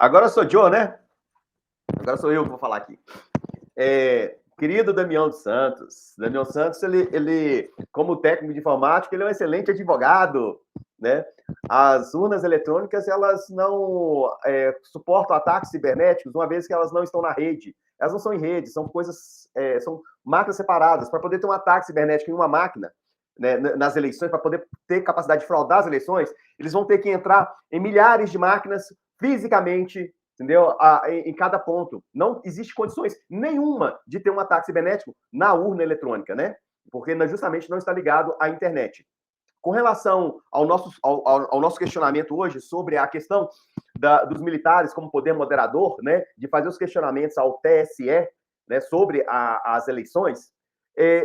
Agora sou Joe, né? Agora sou eu que vou falar aqui. Querido Damião dos Santos. Damião Santos, ele, como técnico de informática, ele é um excelente advogado, né? As urnas eletrônicas, elas não suportam ataques cibernéticos, uma vez que elas não estão na rede. Elas não são em rede, são coisas, são máquinas separadas. Para poder ter um ataque cibernético em uma máquina, né, nas eleições, para poder ter capacidade de fraudar as eleições, eles vão ter que entrar em milhares de máquinas fisicamente, entendeu? Em cada ponto. Não existe condições nenhuma de ter um ataque cibernético na urna eletrônica, né? Porque justamente não está ligado à internet. Com relação ao nosso questionamento hoje sobre a questão dos militares como poder moderador, né, de fazer os questionamentos ao TSE, né, sobre as eleições,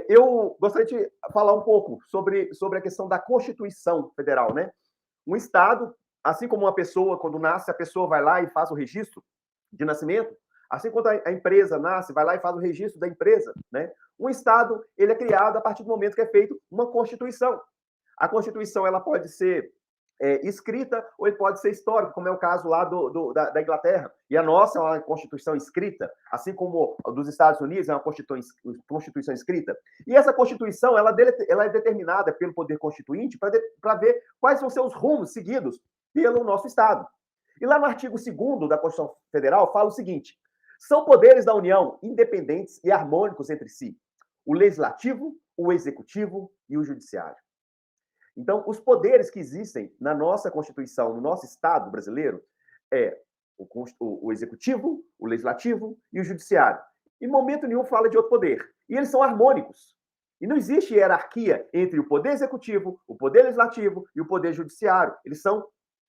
eu gostaria de falar um pouco sobre a questão da Constituição Federal, né? Um Estado, assim como uma pessoa, quando nasce, a pessoa vai lá e faz o registro de nascimento, assim quando a empresa nasce, vai lá e faz o registro da empresa, né? Um Estado, ele é criado a partir do momento que é feito uma Constituição. A Constituição, ela pode ser escrita ou ele pode ser histórico, como é o caso lá da Inglaterra. E a nossa é uma Constituição escrita, assim como a dos Estados Unidos é uma Constituição escrita. E essa Constituição, ela é determinada pelo Poder Constituinte para ver quais são seus rumos seguidos pelo nosso Estado. E lá no artigo 2º da Constituição Federal fala o seguinte: são poderes da União independentes e harmônicos entre si, o Legislativo, o Executivo e o Judiciário. Então, os poderes que existem na nossa Constituição, no nosso Estado brasileiro, é o Executivo, o Legislativo e o Judiciário. Em momento nenhum fala de outro poder. E eles são harmônicos. E não existe hierarquia entre o Poder Executivo, o Poder Legislativo e o Poder Judiciário. Eles são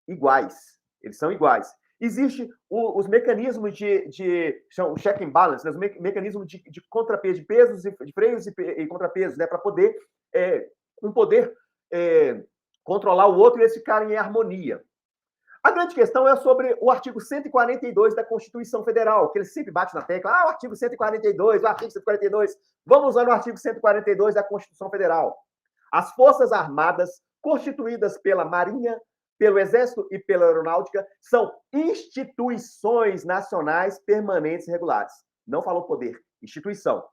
iguais. Eles são iguais. Existem os mecanismos de check and balance, né? Os mecanismos de contrapeso, de pesos, de freios e contrapesos, né? Para poder um poder controlar o outro e eles ficarem em harmonia. A grande questão é sobre o artigo 142 da Constituição Federal, que ele sempre bate na tecla, o artigo 142, o artigo 142. Vamos lá no artigo 142 da Constituição Federal. As Forças Armadas, constituídas pela Marinha, pelo Exército e pela Aeronáutica, são instituições nacionais permanentes e regulares. Não falou poder, instituição.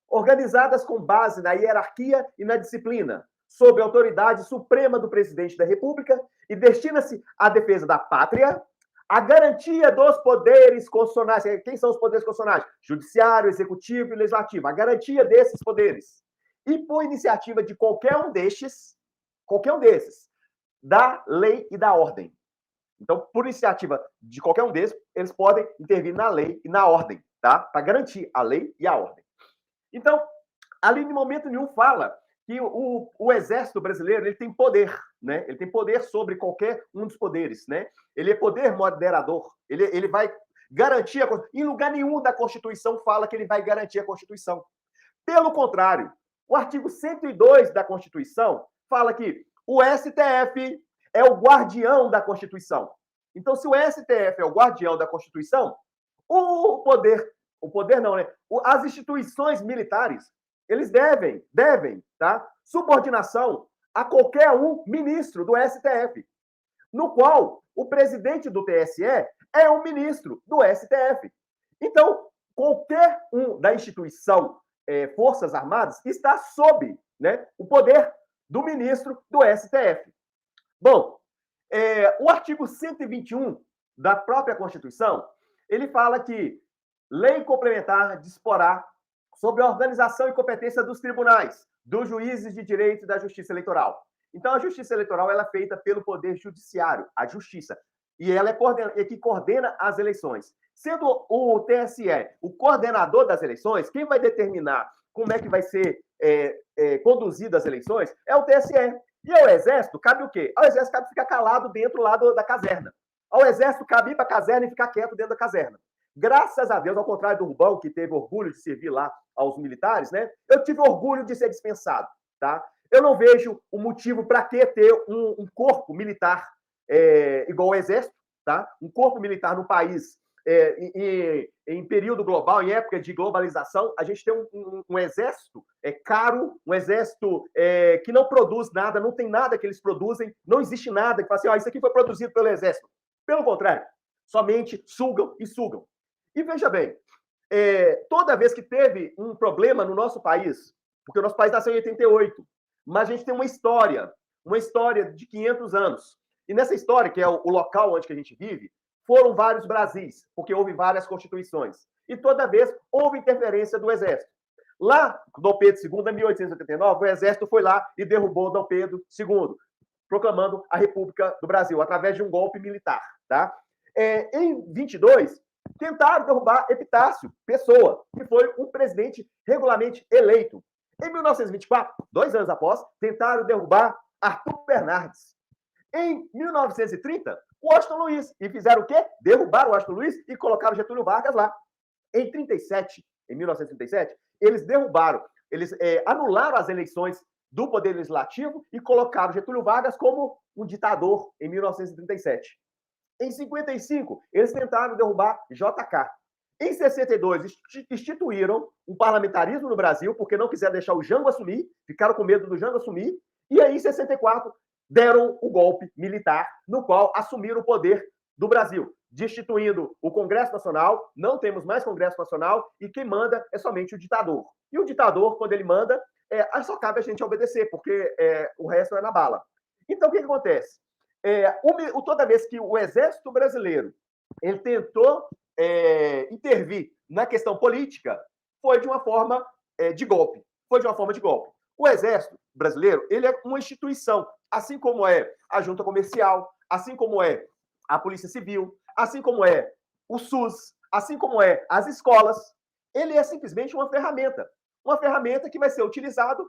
Organizadas com base na hierarquia e na disciplina, sob a autoridade suprema do presidente da República e destina-se à defesa da pátria, à garantia dos poderes constitucionais. Quem são os poderes constitucionais? Judiciário, Executivo e Legislativo. A garantia desses poderes. E por iniciativa de qualquer um desses, da lei e da ordem. Então, por iniciativa de qualquer um desses, eles podem intervir na lei e na ordem, tá? Para garantir a lei e a ordem. Então, ali, em momento nenhum, fala que o Exército brasileiro ele tem poder, né? Ele tem poder sobre qualquer um dos poderes, né? Ele é poder moderador. Ele vai garantir em lugar nenhum da Constituição fala que ele vai garantir a Constituição. Pelo contrário, o artigo 102 da Constituição fala que o STF é o guardião da Constituição. Então, se o STF é o guardião da Constituição, o poder não, né? As instituições militares, eles devem, tá? Subordinação a qualquer um ministro do STF, no qual o presidente do TSE é um ministro do STF. Então, qualquer um da instituição Forças Armadas está sob, né, o poder do ministro do STF. Bom, o artigo 121 da própria Constituição, ele fala que lei complementar disporá sobre a organização e competência dos tribunais, dos juízes de direito e da justiça eleitoral. Então, a justiça eleitoral ela é feita pelo Poder Judiciário, a Justiça, e ela é que coordena as eleições. Sendo o TSE o coordenador das eleições, quem vai determinar como é que vai ser conduzidas as eleições é o TSE. E ao Exército cabe o quê? Ao Exército cabe ficar calado dentro lá da caserna. Ao Exército cabe ir para a caserna e ficar quieto dentro da caserna. Graças a Deus, ao contrário do Rubão, que teve orgulho de servir lá aos militares, né? Eu tive orgulho de ser dispensado, tá? Eu não vejo o motivo para que ter um corpo militar igual ao Exército, tá? Um corpo militar no país em período global, em época de globalização, a gente tem um exército caro, um exército que não produz nada, não tem nada que eles produzem, não existe nada que fala assim, isso aqui foi produzido pelo Exército. Pelo contrário, Somente sugam e sugam. E veja bem, toda vez que teve um problema no nosso país, porque o nosso país nasceu em 88, mas a gente tem uma história de 500 anos. E nessa história, que é o local onde que a gente vive, foram vários Brasis, porque houve várias constituições. E toda vez houve interferência do Exército. Lá, Dom Pedro II, em 1889, o Exército foi lá e derrubou Dom Pedro II, proclamando a República do Brasil, através de um golpe militar. Tá? Em 22, tentaram derrubar Epitácio Pessoa, que foi um presidente regularmente eleito. Em 1924, 2 anos após, tentaram derrubar Arthur Bernardes. Em 1930, Washington Luiz. E fizeram o quê? Derrubaram Washington Luiz e colocaram Getúlio Vargas lá. Em 1937, eles derrubaram, eles anularam as eleições do Poder Legislativo e colocaram Getúlio Vargas como um ditador em 1937. Em 55, eles tentaram derrubar JK. Em 62, instituíram um parlamentarismo no Brasil, porque não quiseram deixar o Jango assumir, ficaram com medo do Jango assumir, e aí, em 64, deram o golpe militar, no qual assumiram o poder do Brasil, destituindo o Congresso Nacional, não temos mais Congresso Nacional, e quem manda é somente o ditador. E o ditador, quando ele manda, só cabe a gente obedecer, porque o resto é na bala. Então, o que acontece? Toda vez que o Exército Brasileiro ele tentou intervir na questão política, foi de uma forma de golpe. Foi de uma forma de golpe. O Exército Brasileiro ele é uma instituição, assim como é a Junta Comercial, assim como é a Polícia Civil, assim como é o SUS, assim como é as escolas. Ele é simplesmente uma ferramenta que vai ser utilizada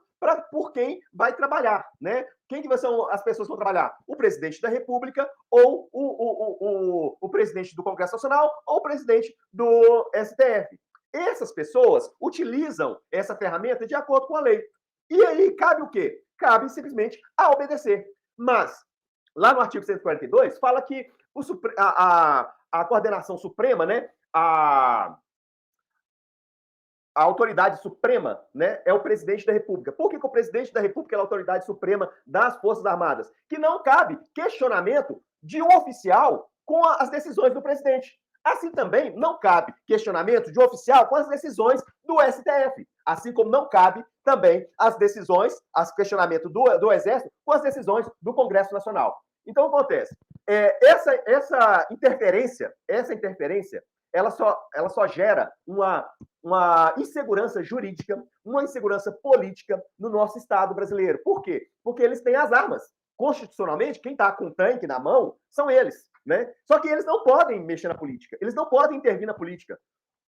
por quem vai trabalhar, né? Quem que são as pessoas que vão trabalhar? O presidente da República ou o presidente do Congresso Nacional ou o presidente do STF. Essas pessoas utilizam essa ferramenta de acordo com a lei. E aí cabe o quê? Cabe simplesmente a obedecer. Mas, lá no artigo 142, fala que a coordenação suprema, né? A autoridade suprema, né, é o presidente da República. Por que o presidente da República é a autoridade suprema das Forças Armadas? Que não cabe questionamento de um oficial com as decisões do presidente. Assim também não cabe questionamento de um oficial com as decisões do STF. Assim como não cabe também as decisões, as questionamento do Exército com as decisões do Congresso Nacional. Então, o que acontece? Essa interferência, ela só gera uma insegurança jurídica, uma insegurança política no nosso Estado brasileiro. Por quê? Porque eles têm as armas. Constitucionalmente, quem está com o tanque na mão são eles. Né? Só que eles não podem mexer na política, eles não podem intervir na política.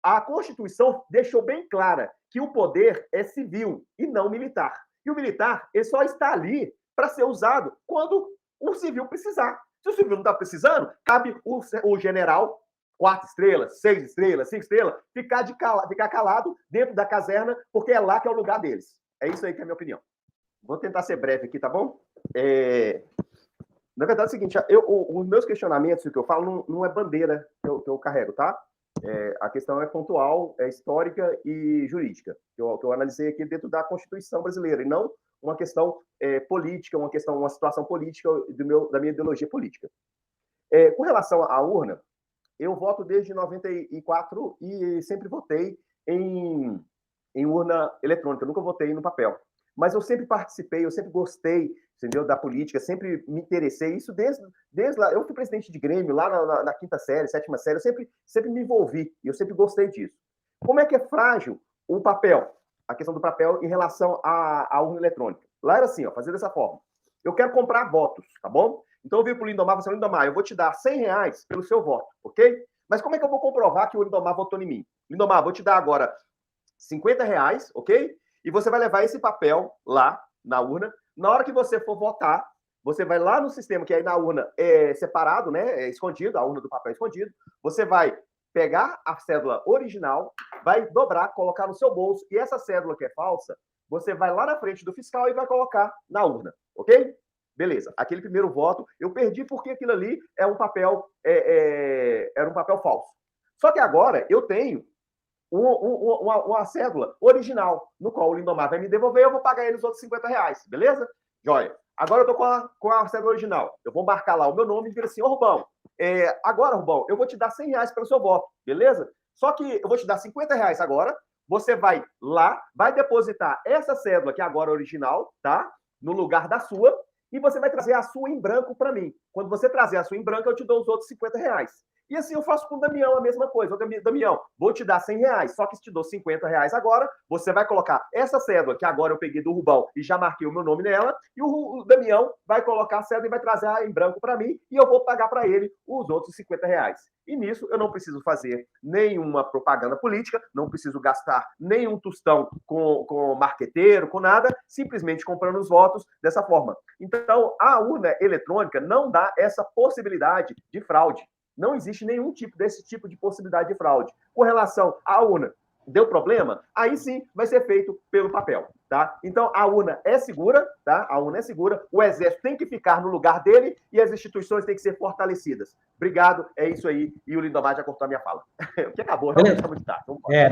A Constituição deixou bem clara que o poder é civil e não militar. E o militar ele só está ali para ser usado quando o civil precisar. Se o civil não está precisando, cabe o general 4 estrelas, 6 estrelas, 5 estrelas, ficar calado dentro da caserna, porque é lá que é o lugar deles. É isso aí que é a minha opinião. Vou tentar ser breve aqui, tá bom? Na verdade é o seguinte, os meus questionamentos, o que eu falo, não é bandeira que eu carrego, tá? A questão é pontual, é histórica e jurídica, que eu analisei aqui dentro da Constituição brasileira, e não uma questão política, uma situação política da minha ideologia política. Com relação à urna, eu voto desde 94 e sempre votei em urna eletrônica, eu nunca votei no papel. Mas eu sempre participei, eu sempre gostei, entendeu, da política, sempre me interessei. Isso desde lá. Eu fui presidente de Grêmio lá na 5ª série, 7ª série, eu sempre me envolvi e eu sempre gostei disso. Como é que é frágil o papel, a questão do papel em relação à urna eletrônica? Lá era assim, ó, fazer dessa forma. Eu quero comprar votos, tá bom? Então eu vi pro Lindomar, você, Lindomar, eu vou te dar R$100 pelo seu voto, ok? Mas como é que eu vou comprovar que o Lindomar votou em mim? Lindomar, vou te dar agora R$50, ok? E você vai levar esse papel lá na urna. Na hora que você for votar, você vai lá no sistema, que aí na urna é separado, né? É escondido, a urna do papel é escondido. Você vai pegar a cédula original, vai dobrar, colocar no seu bolso, e essa cédula que é falsa, você vai lá na frente do fiscal e vai colocar na urna, ok? Beleza. Aquele primeiro voto eu perdi porque aquilo ali é um papel, era um papel falso. Só que agora eu tenho uma cédula original, no qual o Lindomar vai me devolver, eu vou pagar ele os outros R$50, beleza? Joia. Agora eu tô com a cédula original. Eu vou marcar lá o meu nome e dizer assim, ô Rubão, Agora, Rubão, eu vou te dar R$100 pelo seu voto, beleza? Só que eu vou te dar R$50 agora, você vai lá, vai depositar essa cédula, que agora é original, tá? No lugar da sua, e você vai trazer a sua em branco para mim. Quando você trazer a sua em branco, eu te dou os outros R$50. E assim eu faço com o Damião a mesma coisa. Ô, Damião, vou te dar R$100, só que se te dou R$50 agora, você vai colocar essa cédula, que agora eu peguei do Rubão e já marquei o meu nome nela, e o Damião vai colocar a cédula e vai trazer em branco para mim, e eu vou pagar para ele os outros R$50. E nisso eu não preciso fazer nenhuma propaganda política, não preciso gastar nenhum tostão com marqueteiro, com nada, simplesmente comprando os votos dessa forma. Então, a urna eletrônica não dá essa possibilidade de fraude. Não existe nenhum desse tipo de possibilidade de fraude. Com relação à urna, deu problema? Aí sim vai ser feito pelo papel, tá? Então a urna é segura, tá? A urna é segura, o Exército tem que ficar no lugar dele e as instituições têm que ser fortalecidas. Obrigado, é isso aí. E o Lindomar já cortou a minha fala. Que acabou, realmente está muito tarde. Vamos embora.